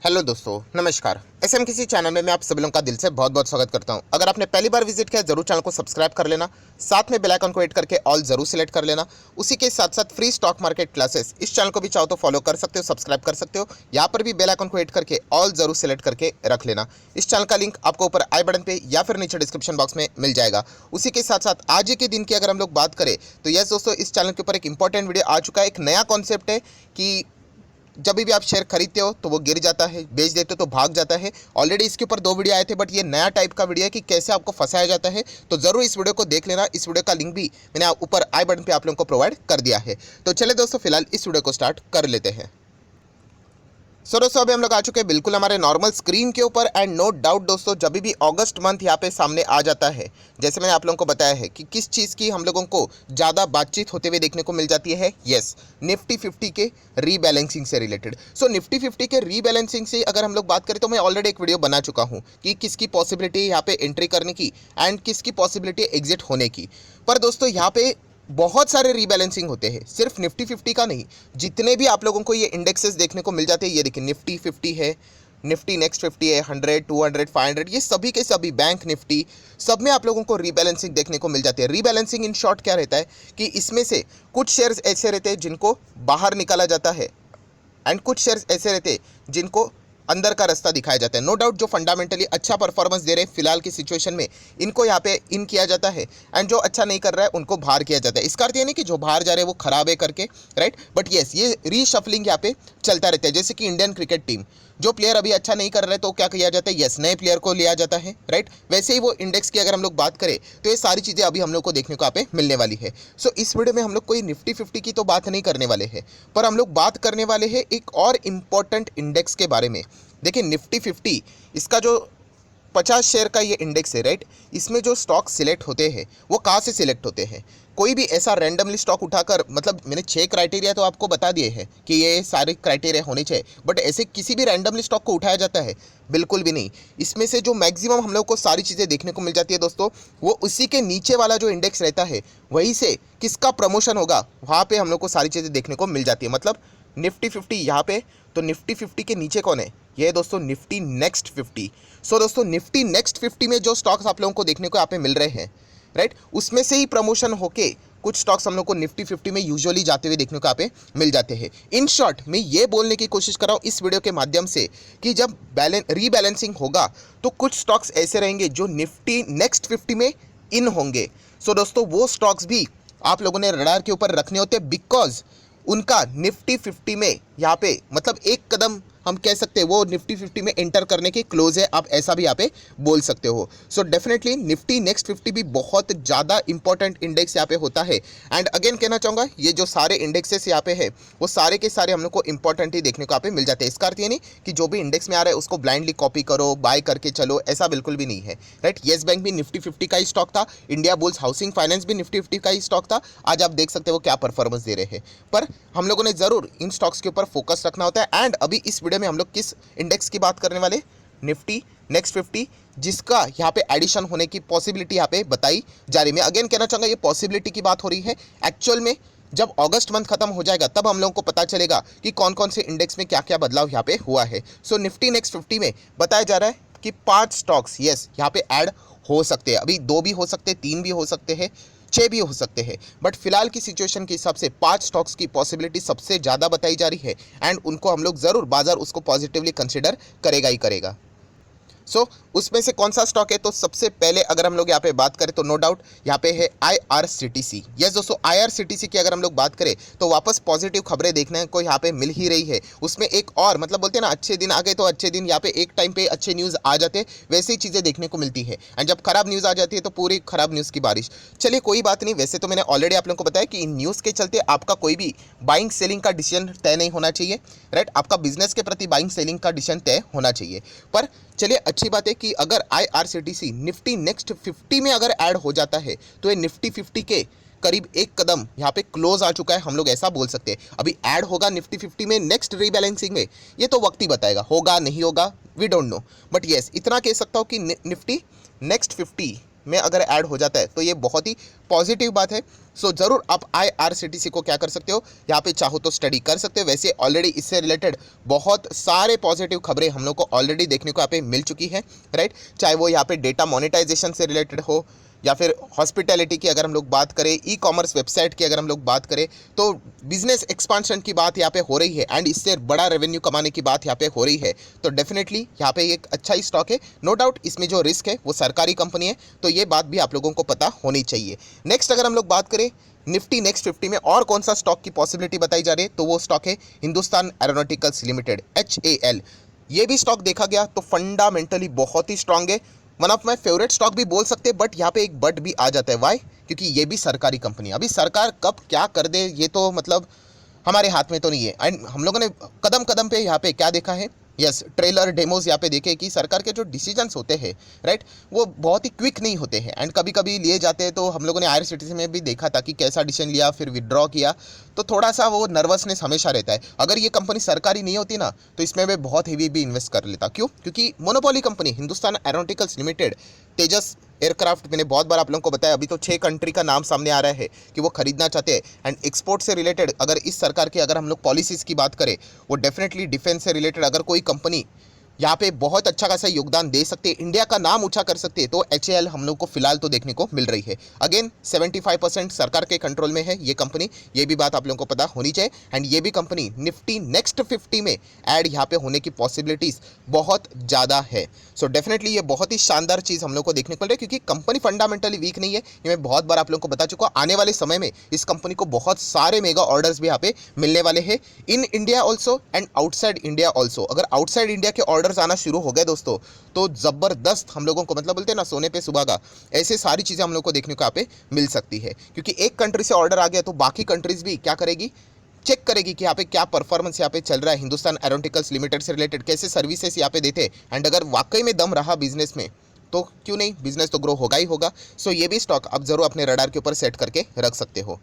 Hello दोस्तों, नमस्कार। SM किसी चैनल में मैं आप सभी लोगों का दिल से बहुत बहुत स्वागत करता हूं। अगर आपने पहली बार विजिट किया जरूर चैनल को सब्सक्राइब कर लेना, साथ में बेल आइकन को हिट करके ऑल जरूर सिलेक्ट कर लेना। उसी के साथ साथ फ्री स्टॉक मार्केट क्लासेस इस चैनल को भी चाहो तो फॉलो कर सकते हो, सब्सक्राइब कर सकते हो। यहाँ पर भी बेल आइकन को हिट करके ऑल जरूर सिलेक्ट करके रख लेना। इस चैनल का लिंक आपको ऊपर आई बटन पे या फिर नीचे डिस्क्रिप्शन बॉक्स में मिल जाएगा। उसी के साथ साथ आज के दिन की अगर हम लोग बात करें तो यस दोस्तों, इस चैनल के ऊपर एक इंपॉर्टेंट वीडियो आ चुका है। एक नया कॉन्सेप्ट है कि जब भी आप शेयर खरीदते हो तो वो गिर जाता है, बेच देते हो तो भाग जाता है। ऑलरेडी इसके ऊपर 2 वीडियो आए थे, बट ये नया टाइप का वीडियो है कि कैसे आपको फंसाया जाता है। तो जरूर इस वीडियो को देख लेना। इस वीडियो का लिंक भी मैंने ऊपर आई बटन पे आप लोगों को प्रोवाइड कर दिया है। तो चले दोस्तों, फिलहाल इस वीडियो को स्टार्ट कर लेते हैं। सो दोस्तों, अभी हम लोग आ चुके हैं बिल्कुल हमारे नॉर्मल स्क्रीन के ऊपर। एंड नो डाउट दोस्तों, जब भी अगस्त मंथ यहाँ पे सामने आ जाता है, जैसे मैंने आप लोगों को बताया है कि किस चीज़ की हम लोगों को ज़्यादा बातचीत होते हुए देखने को मिल जाती है। यस, निफ्टी 50 के रीबैलेंसिंग से रिलेटेड। सो निफ्टी 50 के रीबैलेंसिंग से अगर हम लोग बात करें तो मैं ऑलरेडी एक वीडियो बना चुका हूँ कि किसकी पॉसिबिलिटी यहाँ पे एंट्री करने की एंड किसकी पॉसिबिलिटी एग्जिट होने की। पर दोस्तों यहाँ पे बहुत सारे रीबैलेंसिंग होते हैं, सिर्फ निफ्टी 50 का नहीं। जितने भी आप लोगों को ये इंडेक्सेस देखने को मिल जाते हैं, ये देखिए निफ्टी 50 है, निफ्टी नेक्स्ट 50 है, 100, 200, 500, ये सभी के सभी बैंक निफ्टी, सब में आप लोगों को रीबैलेंसिंग देखने को मिल जाती है। रीबैलेंसिंग इन शॉर्ट क्या रहता है कि इसमें से कुछ शेयर्स ऐसे रहते हैं जिनको बाहर निकाला जाता है एंड कुछ शेयर्स ऐसे रहते हैं जिनको अंदर का रास्ता दिखाया जाता है। नो डाउट जो फंडामेंटली अच्छा परफॉर्मेंस दे रहे हैं फिलहाल की सिचुएशन में, इनको यहाँ पे इन किया जाता है। एंड जो अच्छा नहीं कर रहा है उनको बाहर किया जाता है। इसका अर्थ ये नहीं कि जो बाहर जा रहे हैं वो खराब है करके, राइट। बट येस, ये रीशफलिंग यहाँ पे चलता रहता है। जैसे कि इंडियन क्रिकेट टीम, जो प्लेयर अभी अच्छा नहीं कर रहे तो क्या किया जाता है, यस, नए प्लेयर को लिया जाता है, राइट। वैसे ही वो इंडेक्स की अगर हम लोग बात करें तो ये सारी चीज़ें अभी हम लोग को देखने को यहाँ पे मिलने वाली है। सो इस वीडियो में हम लोग कोई निफ्टी 50 की तो बात नहीं करने वाले हैं, पर हम लोग बात करने वाले हैं एक और इम्पॉर्टेंट इंडेक्स के बारे में। देखिए निफ्टी 50, इसका जो 50 शेयर का ये इंडेक्स है, राइट। इसमें जो स्टॉक सिलेक्ट होते हैं वो कहाँ से सिलेक्ट होते हैं? कोई भी ऐसा रैंडमली स्टॉक उठाकर, मतलब मैंने 6 क्राइटेरिया तो आपको बता दिए हैं कि ये सारे क्राइटेरिया होने चाहिए, बट ऐसे किसी भी रैंडमली स्टॉक को उठाया जाता है? बिल्कुल भी नहीं। इसमें से जो मैक्सिमम हम लोग को सारी चीज़ें देखने को मिल जाती है दोस्तों, वो उसी के नीचे वाला जो इंडेक्स रहता है वहीं से किसका प्रमोशन होगा वहाँ पर हम लोग को सारी चीज़ें देखने को मिल जाती है। मतलब निफ्टी 50 यहाँ पे, तो निफ्टी 50 के नीचे कौन है? ये है दोस्तों निफ्टी नेक्स्ट 50। सो दोस्तों निफ्टी नेक्स्ट 50 में जो स्टॉक्स आप लोगों को देखने को यहाँ पे मिल रहे हैं, राइट, उसमें से ही प्रमोशन होके कुछ स्टॉक्स हम लोग को निफ्टी 50 में यूजुअली जाते हुए देखने को यहाँ पे मिल जाते हैं। इन शॉर्ट मैं ये बोलने की कोशिश कर रहा हूँ इस वीडियो के माध्यम से कि जब रीबैलेंसिंग होगा तो कुछ स्टॉक्स ऐसे रहेंगे जो निफ्टी नेक्स्ट 50 में इन होंगे। सो दोस्तों वो स्टॉक्स भी आप लोगों ने रडार के ऊपर रखने होते, बिकॉज उनका निफ्टी 50 में यहाँ पे मतलब एक कदम हम कह सकते हैं वो निफ्टी 50 में एंटर करने के क्लोज है, आप ऐसा भी यहाँ पे बोल सकते हो। सो डेफिनेटली निफ्टी नेक्स्ट 50 भी बहुत ज़्यादा इंपॉर्टेंट इंडेक्स यहाँ पे होता है। एंड अगेन कहना चाहूँगा, ये जो सारे इंडेक्सेस यहाँ पे है वो सारे के सारे हम लोग को इंपॉर्टेंट ही देखने को यहाँ पे मिल जाते हैं। इसका अर्थ ये नहीं कि जो भी इंडेक्स में आ रहा है उसको ब्लाइंडली कॉपी करो, बाय करके चलो, ऐसा बिल्कुल भी नहीं है, राइट। येस बैंक भी निफ्टी 50 का ही स्टॉक था, इंडिया बुल्स हाउसिंग फाइनेंस भी निफ्टी 50 का ही स्टॉक था। आज आप देख सकते हो क्या परफॉर्मेंस दे रहे हैं। पर हम लोगों ने ज़रूर इन स्टॉक्स के ऊपर फोकस रखना होता है। एंड अभी इस वीडियो में हम लोग किस इंडेक्स की बात करने वाले? निफ्टी नेक्स्ट 50, जिसका यहाँ पे एडिशन होने की पॉसिबिलिटी यहाँ पे बताई जा रही है। मैं अगेन कहना चाहूँगा ये पॉसिबिलिटी की बात हो रही है। एक्चुअल में जब अगस्त मंथ खत्म हो जाएगा तब हम लोगों को पता चलेगा कि कौन कौन से इंडेक्स में क्या क्या बदलाव यहाँ पे हुआ है। सो निफ्टी नेक्स्ट 50 में बताया जा रहा है कि 5 स्टॉक्स यस यहाँ पे ऐड हो सकते हैं। अभी 2 भी हो सकते हैं, 3 भी हो सकते हैं, 6 भी हो सकते हैं, बट फिलहाल की सिचुएशन के हिसाब से 5 स्टॉक्स की पॉसिबिलिटी सबसे ज़्यादा बताई जा रही है। एंड उनको हम लोग ज़रूर, बाजार उसको पॉजिटिवली कंसिडर करेगा ही करेगा। सो उसमें से कौन सा स्टॉक है? तो सबसे पहले अगर हम लोग यहाँ पे बात करें तो नो डाउट यहाँ पे है IRCTC। यस दोस्तों, IRCTC की अगर हम लोग बात करें तो वापस पॉजिटिव खबरें देखने को यहाँ पे मिल ही रही है। उसमें एक और मतलब बोलते हैं ना, अच्छे दिन आ गए तो अच्छे दिन, यहाँ पे एक टाइम पे अच्छे न्यूज़ आ जाते, वैसे ही चीज़ें देखने को मिलती है। एंड जब खराब न्यूज़ आ जाती है तो पूरी खराब न्यूज़ की बारिश। चलिए कोई बात नहीं, वैसे तो मैंने ऑलरेडी आप लोगों को बताया कि इन न्यूज़ के चलते आपका कोई भी बाइंग सेलिंग का डिसीजन तय नहीं होना चाहिए, राइट। आपका बिजनेस के प्रति बाइंग सेलिंग का डिसीजन तय होना चाहिए। पर चलिए अच्छी बात है कि अगर IRCTC निफ्टी नेक्स्ट 50 में अगर ऐड हो जाता है तो ये निफ्टी 50 के करीब एक कदम यहाँ पे क्लोज आ चुका है, हम लोग ऐसा बोल सकते हैं। अभी ऐड होगा निफ्टी 50 में नेक्स्ट रीबैलेंसिंग में, ये तो वक्त ही बताएगा, होगा नहीं होगा we don't know. But yes इतना कह सकता हूँ कि निफ्टी नेक्स्ट 50 में अगर ऐड हो जाता है तो ये बहुत ही पॉजिटिव बात है। सो ज़रूर आप IRCTC को क्या कर सकते हो, यहाँ पे चाहो तो स्टडी कर सकते हो। वैसे ऑलरेडी इससे रिलेटेड बहुत सारे पॉजिटिव खबरें हम लोग को ऑलरेडी देखने को यहाँ पे मिल चुकी है, राइट। चाहे वो यहाँ पे डेटा मोनेटाइजेशन से रिलेटेड हो, या फिर हॉस्पिटैलिटी की अगर हम लोग बात करें, ई कॉमर्स वेबसाइट की अगर हम लोग बात करें, तो बिजनेस एक्सपांशन की बात यहाँ पे हो रही है एंड इससे बड़ा रेवेन्यू कमाने की बात यहाँ पे हो रही है। तो डेफिनेटली यहाँ पे एक अच्छा ही स्टॉक है। नो डाउट इसमें जो रिस्क है वो सरकारी कंपनी है, तो ये बात भी आप लोगों को पता होनी चाहिए। नेक्स्ट अगर हम लोग बात करें निफ्टी नेक्स्ट 50 में और कौन सा स्टॉक की पॉसिबिलिटी बताई जा रही है, तो वो स्टॉक है हिंदुस्तान एरोनॉटिकल्स लिमिटेड, HAL। ये भी स्टॉक देखा गया तो फंडामेंटली बहुत ही स्ट्रांग है, one of my favourite stock भी बोल सकते हैं। बट यहाँ पे एक बट भी आ जाता है, वाई? क्योंकि ये भी सरकारी कंपनी है। अभी सरकार कब क्या कर दे ये तो मतलब हमारे हाथ में तो नहीं है। एंड हम लोगों ने कदम कदम पे यहाँ पे क्या देखा है, यस, ट्रेलर डेमोज यहाँ पे देखे कि सरकार के जो डिसीजंस होते हैं, राइट, वो बहुत ही क्विक नहीं होते हैं एंड कभी कभी लिए जाते हैं। तो हम लोगों ने IRCTC में भी देखा था कि कैसा डिसीजन लिया फिर विड्रॉ किया, तो थोड़ा सा वो नर्वसनेस हमेशा रहता है। अगर ये कंपनी सरकारी नहीं होती ना तो इसमें मैं बहुत हेवी भी इन्वेस्ट कर लेता। क्यों? क्योंकि monopoly company Hindustan aeronauticals limited, Tejas aircraft, मैंने बहुत बार आप लोगों को बताया, अभी तो 6 कंट्री का नाम सामने आ रहा है कि वो खरीदना चाहते हैं। एंड एक्सपोर्ट से रिलेटेड अगर इस सरकार की अगर हम लोग पॉलिसीज़ की बात करें, वो डेफिनेटली डिफेंस से रिलेटेड अगर कोई कंपनी यहाँ पे बहुत अच्छा खासा योगदान दे सकते हैं, इंडिया का नाम ऊंचा कर सकते हैं, तो HAL हम लोग को फिलहाल तो देखने को मिल रही है। अगेन 75% सरकार के कंट्रोल में है ये कंपनी, ये भी बात आप लोगों को पता होनी चाहिए। एंड ये भी कंपनी निफ्टी नेक्स्ट 50 में ऐड यहाँ पे होने की पॉसिबिलिटीज़ बहुत ज़्यादा है। सो डेफिनेटली ये बहुत ही शानदार चीज़ हम लोग को देखने को मिल रही है, क्योंकि कंपनी फंडामेंटली वीक नहीं है। ये मैं बहुत बार आप लोगों को बता चुका हूँ। आने वाले समय में इस कंपनी को बहुत सारे मेगा ऑर्डर्स भी यहाँ पे मिलने वाले हैं, in India also and outside India also. अगर आउटसाइड इंडिया के ऑर्डर्स आना शुरू हो गए दोस्तों, तो ज़बरदस्त हम लोगों को, मतलब बोलते हैं ना सोने पे सुहागा, ऐसे सारी चीज़ें हम लोग को देखने को यहाँ पे मिल सकती है। क्योंकि एक कंट्री से ऑर्डर आ गया तो बाकी कंट्रीज भी क्या करेगी, चेक करेगी कि यहाँ पे क्या परफॉर्मेंस यहाँ पे चल रहा है, हिंदुस्तान एरोनॉटिकल्स लिमिटेड से रिलेटेड कैसे सर्विसेज यहाँ पे देते हैं। एंड अगर वाकई में दम रहा बिजनेस में तो क्यों नहीं, बिजनेस तो ग्रो होगा ही होगा। सो ये भी स्टॉक आप जरूर अपने रडार के ऊपर सेट करके रख सकते हो।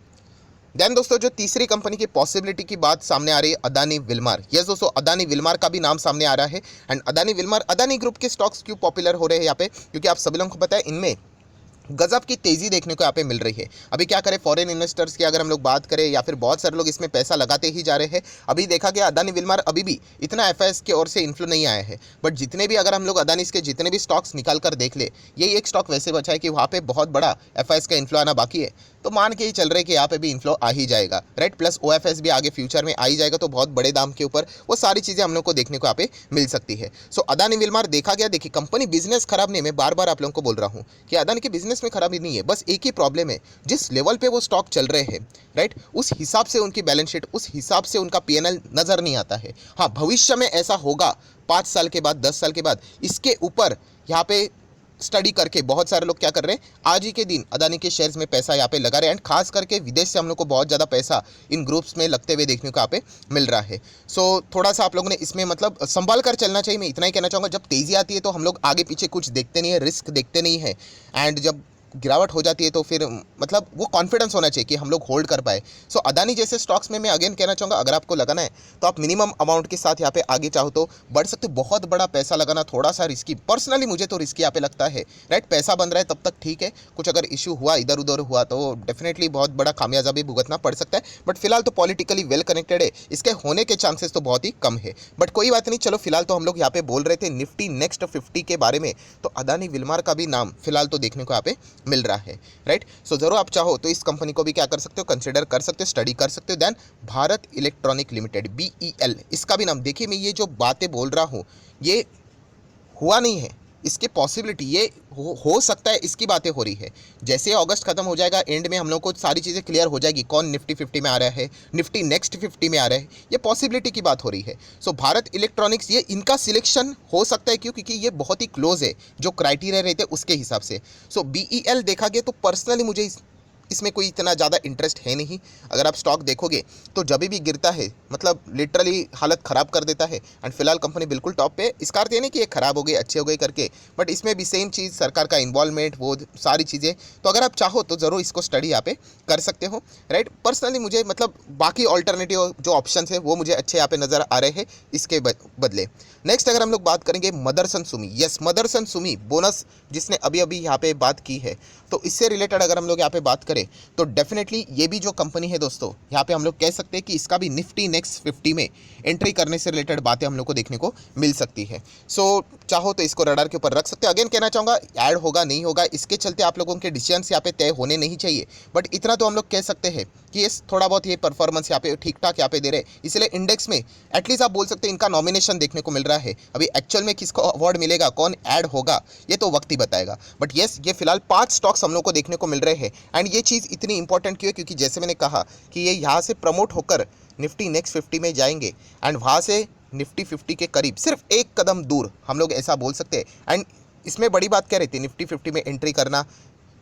देन दोस्तों जो तीसरी कंपनी की पॉसिबिलिटी की बात सामने आ रही है, अदानी विल्मार। यस दोस्तों, अदानी विल्मार का भी नाम सामने आ रहा है। And Adani Wilmar, Adani group के स्टॉक्स क्यों पॉपुलर हो रहे हैं यहाँ पे, क्योंकि आप सभी लोगों को पता है इनमें गजब की तेज़ी देखने को यहाँ पे मिल रही है। अभी क्या करें, फॉरेन इन्वेस्टर्स की अगर हम लोग बात करें, या फिर बहुत सारे लोग इसमें पैसा लगाते ही जा रहे हैं। अभी देखा गया अदानी विल्मार अभी भी इतना FIS की ओर से इन्फ्लो नहीं आया है, बट जितने भी अगर हम लोग अदानी के जितने भी स्टॉक्स निकाल कर देख ले, यही एक स्टॉक वैसे बचा है कि वहाँ पे बहुत बड़ा FIS का इन्फ्लो आना बाकी है। तो मान के ही चल रहे कि यहाँ पे भी इन्फ्लो आ ही जाएगा, राइट। प्लस OFS भी आगे फ्यूचर में आ ही जाएगा, तो बहुत बड़े दाम के ऊपर वो सारी चीज़ें हम लोग को देखने को यहाँ पे मिल सकती है। सो अदानी विल्मार देखा गया, देखिए कंपनी बिजनेस खराब नहीं, मैं बार बार आप लोगों को बोल रहा हूँ कि अदानी के बिजनेस में खराबी नहीं है, बस एक ही प्रॉब्लम है, जिस लेवल पे वो स्टॉक चल रहे हैं, राइट, उस हिसाब से उनकी बैलेंस शीट, उस हिसाब से उनका PNL नज़र नहीं आता है। हाँ, भविष्य में ऐसा होगा 5 साल के बाद, 10 साल के बाद, इसके ऊपर यहाँ पे स्टडी करके बहुत सारे लोग क्या कर रहे हैं, आज ही के दिन अदानी के शेयर्स में पैसा यहाँ पे लगा रहे हैं। एंड खास करके विदेश से हम लोग को बहुत ज़्यादा पैसा इन ग्रुप्स में लगते हुए देखने को यहाँ पे मिल रहा है। सो थोड़ा सा आप लोगों ने इसमें मतलब संभाल कर चलना चाहिए। मैं इतना ही कहना चाहूँगा, जब तेज़ी आती है तो हम लोग आगे पीछे कुछ देखते नहीं है, रिस्क देखते नहीं है। एंड जब गिरावट हो जाती है तो फिर मतलब वो कॉन्फिडेंस होना चाहिए कि हम लोग होल्ड कर पाए। सो अदानी जैसे स्टॉक्स में मैं अगेन कहना चाहूँगा, अगर आपको लगाना है तो आप मिनिमम अमाउंट के साथ यहाँ पे आगे चाहो तो बढ़ सकते हो। बहुत बड़ा पैसा लगाना थोड़ा सा रिस्की, पर्सनली मुझे तो रिस्की यहाँ पे लगता है, राइट। पैसा बन रहा है तब तक ठीक है, कुछ अगर इशू हुआ, इधर उधर हुआ, तो डेफिनेटली बहुत बड़ा खामियाजा भी भुगतना पड़ सकता है। बट फिलहाल तो पॉलिटिकली वेल कनेक्टेड है, इसके होने के चांसेस तो बहुत ही कम है। बट कोई बात नहीं, चलो फिलहाल तो हम लोग यहाँ पे बोल रहे थे निफ्टी नेक्स्ट 50 के बारे में, तो अदानी विल्मार का भी नाम फिलहाल तो देखने को यहाँ पे मिल रहा है, राइट। सो जरूर आप चाहो तो इस कंपनी को भी क्या कर सकते हो, कंसिडर कर सकते हो, स्टडी कर सकते हो। Then Bharat electronic limited, BEL, इसका भी नाम देखिए। मैं ये जो बातें बोल रहा हूँ ये हुआ नहीं है, इसकी पॉसिबिलिटी ये हो सकता है, इसकी बातें हो रही है। जैसे अगस्त खत्म हो जाएगा, एंड में हम लोग को सारी चीज़ें क्लियर हो जाएगी, कौन निफ्टी 50 में आ रहा है, निफ्टी नेक्स्ट 50 में आ रहा है, ये पॉसिबिलिटी की बात हो रही है। सो भारत इलेक्ट्रॉनिक्स, ये इनका सिलेक्शन हो सकता है, क्यों? क्योंकि ये बहुत ही क्लोज है जो क्राइटेरिया रहते हैं उसके हिसाब से। सो BEL देखा गया तो पर्सनली मुझे इसमें कोई इतना ज़्यादा इंटरेस्ट है नहीं। अगर आप स्टॉक देखोगे तो जब भी गिरता है मतलब लिटरली हालत ख़राब कर देता है। एंड फिलहाल कंपनी बिल्कुल टॉप पे, इसका अर्थ ये नहीं कि ये ख़राब हो गई अच्छे हो गए करके, बट इसमें भी सेम चीज़, सरकार का इन्वॉल्वमेंट, वो सारी चीज़ें। तो अगर आप चाहो तो ज़रूर इसको स्टडी यहाँ पे कर सकते हो, राइट। पर्सनली मुझे मतलब बाकी ऑल्टरनेटिव जो ऑप्शन है वो मुझे अच्छे यहाँ पे नज़र आ रहे हैं इसके बदले। नेक्स्ट अगर हम लोग बात करेंगे मदरसन सुमी, यस मदरसन सुमी बोनस जिसने अभी अभी यहाँ पे बात की है, तो इससे रिलेटेड अगर हम लोग यहाँ पे बात करें तो डेफिनेटली ये भी जो कंपनी है दोस्तों, यहाँ पे हम लोग कह सकते हैं कि इसका भी निफ्टी नेक्स्ट 50 में एंट्री करने से रिलेटेड बातें हम लोग को देखने को मिल सकती है। सो चाहो तो इसको रडार के ऊपर रख सकते हो। अगेन कहना चाहूँगा ऐड होगा नहीं होगा इसके चलते आप लोगों के डिसीजंस यहाँ पे तय होने नहीं चाहिए, बट इतना तो हम लोग कह सकते हैं कि ये थोड़ा बहुत ये परफॉर्मेंस यहाँ पे ठीक ठाक यहाँ पे दे रहे, इसलिए इंडेक्स में एटलीस्ट आप बोल सकते हैं इनका नॉमिनेशन देखने को मिल रहा है। अभी एक्चुअल में किसको अवार्ड मिलेगा, कौन ऐड होगा, ये तो वक्त ही बताएगा। बट येस, ये फिलहाल 5 स्टॉक्स हम लोग को देखने को मिल रहे हैं। एंड ये चीज़ इतनी इंपॉर्टेंट क्यों है, क्योंकि जैसे मैंने कहा कि ये यहाँ से प्रमोट होकर निफ्टी नेक्स्ट 50 में जाएंगे एंड वहाँ से निफ्टी 50 के करीब सिर्फ एक कदम दूर, हम लोग ऐसा बोल सकते हैं। एंड इसमें बड़ी बात क्या रहती है निफ्टी 50 में एंट्री करना,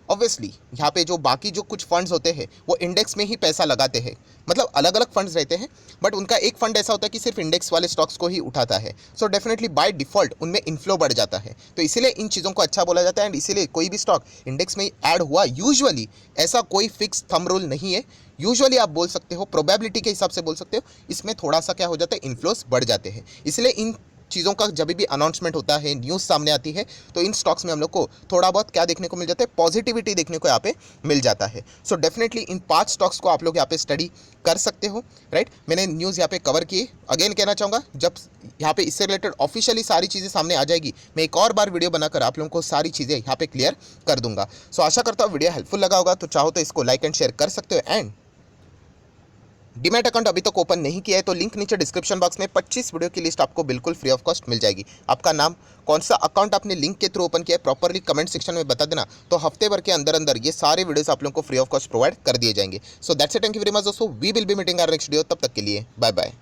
ऑब्वियसली यहाँ पे जो बाकी जो कुछ फंड्स होते हैं वो इंडेक्स में ही पैसा लगाते हैं, मतलब अलग अलग फंड्स रहते हैं, बट उनका एक फंड ऐसा होता है कि सिर्फ इंडेक्स वाले स्टॉक्स को ही उठाता है। सो डेफिनेटली बाय डिफ़ॉल्ट उनमें इन्फ्लो बढ़ जाता है, तो इसीलिए इन चीज़ों को अच्छा बोला जाता है। एंड इसीलिए कोई भी स्टॉक इंडेक्स में ऐड हुआ, यूजुअली ऐसा कोई फिक्स थंब रूल नहीं है, यूजुअली आप बोल सकते हो प्रोबेबिलिटी के हिसाब से बोल सकते हो, इसमें थोड़ा सा क्या हो जाता है, इन्फ्लोस बढ़ जाते हैं। इसलिए इन चीज़ों का जब भी अनाउंसमेंट होता है, न्यूज़ सामने आती है, तो इन स्टॉक्स में हम लोग को थोड़ा बहुत क्या देखने को मिल जाता है, पॉजिटिविटी देखने को यहाँ पे मिल जाता है। सो डेफिनेटली इन 5 स्टॉक्स को आप लोग यहाँ पे स्टडी कर सकते हो, राइट। मैंने न्यूज़ यहाँ पे कवर किए। अगेन कहना चाहूँगा जब यहाँ पे इससे रिलेटेड ऑफिशियली सारी चीज़ें सामने आ जाएगी, मैं एक और बार वीडियो बनाकर आप लोगों को सारी चीज़ें यहाँ पे क्लियर कर दूंगा। सो आशा करता हूँ वीडियो हेल्पफुल लगा होगा, तो चाहो तो इसको लाइक एंड शेयर कर सकते हो। एंड डीमैट अकाउंट अभी तक ओपन नहीं किया है तो लिंक नीचे डिस्क्रिप्शन बॉक्स में 25 वीडियो की लिस्ट आपको बिल्कुल फ्री ऑफ कॉस्ट मिल जाएगी। आपका नाम, कौन सा अकाउंट आपने लिंक के थ्रू ओपन किया है, प्रॉपरली कमेंट सेक्शन में बता देना, तो हफ्ते भर के अंदर अंदर ये सारे वीडियोस आप लोगों को फ्री ऑफ कॉस्ट प्रोवाइड कर दिए जाएंगे। So that's it, thank you very much दोस्तों, we will be meeting our next video, तब तक के लिए बाय बाय।